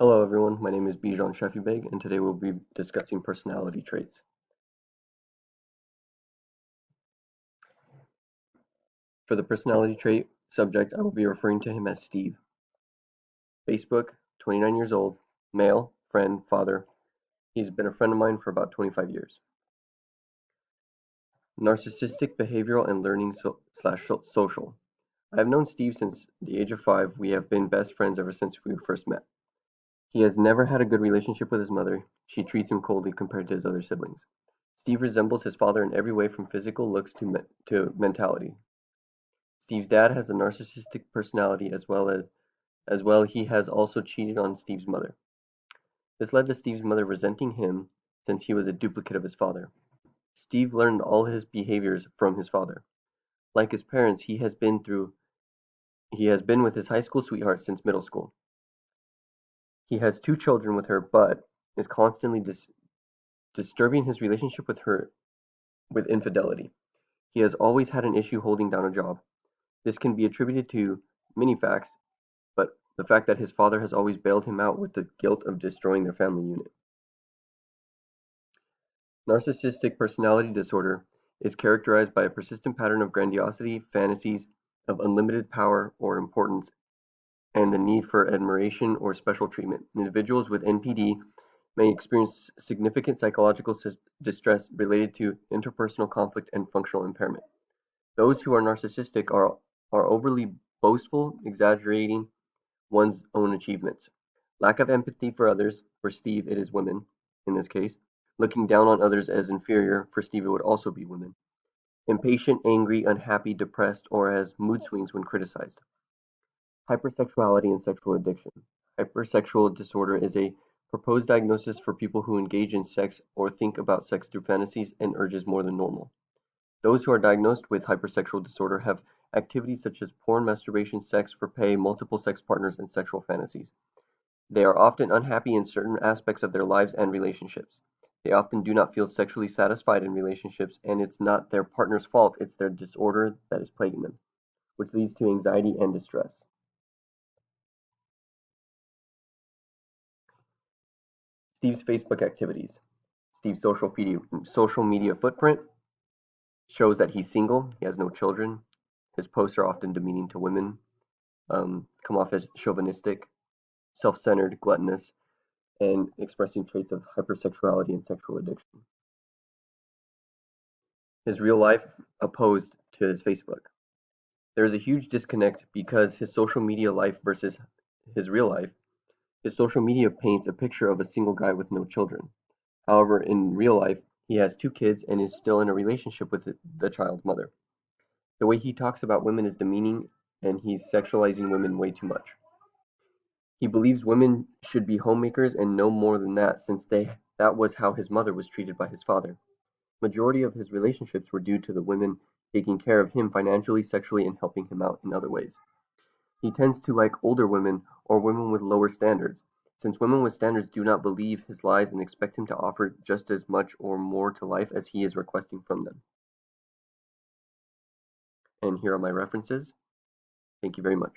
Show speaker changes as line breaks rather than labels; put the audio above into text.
Hello everyone, my name is Bijan Shefibeg and today we'll be discussing personality traits. For the personality trait subject, I will be referring to him as Steve. Facebook, 29 years old, male, friend, father. He's been a friend of mine for about 25 years. Narcissistic behavioral and learning slash social. I have known Steve since the age of 5. We have been best friends ever since we first met. He has never had a good relationship with his mother. She treats him coldly compared to his other siblings. Steve resembles his father in every way from physical looks to mentality. Steve's dad has a narcissistic personality as well he has also cheated on Steve's mother. This led to Steve's mother resenting him since he was a duplicate of his father. Steve learned all his behaviors from his father. Like his parents, he has been with his high school sweetheart since middle school. He has 2 children with her but is constantly disturbing his relationship with her with infidelity. He has always had an issue holding down a job. This can be attributed to many facts, but the fact that his father has always bailed him out with the guilt of destroying their family unit. Narcissistic personality disorder is characterized by a persistent pattern of grandiosity, fantasies of unlimited power or importance, and the need for admiration or special treatment. Individuals with NPD may experience significant psychological distress related to interpersonal conflict and functional impairment. Those who are narcissistic are overly boastful, exaggerating one's own achievements. Lack of empathy for others, for Steve it is women, in this case. Looking down on others as inferior, for Steve it would also be women. Impatient, angry, unhappy, depressed, or has mood swings when criticized. Hypersexuality and sexual addiction. Hypersexual disorder is a proposed diagnosis for people who engage in sex or think about sex through fantasies and urges more than normal. Those who are diagnosed with hypersexual disorder have activities such as porn, masturbation, sex for pay, multiple sex partners, and sexual fantasies. They are often unhappy in certain aspects of their lives and relationships. They often do not feel sexually satisfied in relationships, and it's not their partner's fault, it's their disorder that is plaguing them, which leads to anxiety and distress. Steve's Facebook activities. Steve's social media footprint shows that he's single, he has no children. His posts are often demeaning to women, come off as chauvinistic, self-centered, gluttonous, and expressing traits of hypersexuality and sexual addiction. His real life opposed to his Facebook. There is a huge disconnect because his social media life versus his real life. His social media paints a picture of a single guy with no children. However, in real life, he has 2 kids and is still in a relationship with the child's mother. The way he talks about women is demeaning and he's sexualizing women way too much. He believes women should be homemakers and no more than that since that was how his mother was treated by his father. Majority of his relationships were due to the women taking care of him financially, sexually, and helping him out in other ways. He tends to like older women or women with lower standards, since women with standards do not believe his lies and expect him to offer just as much or more to life as he is requesting from them. And here are my references. Thank you very much.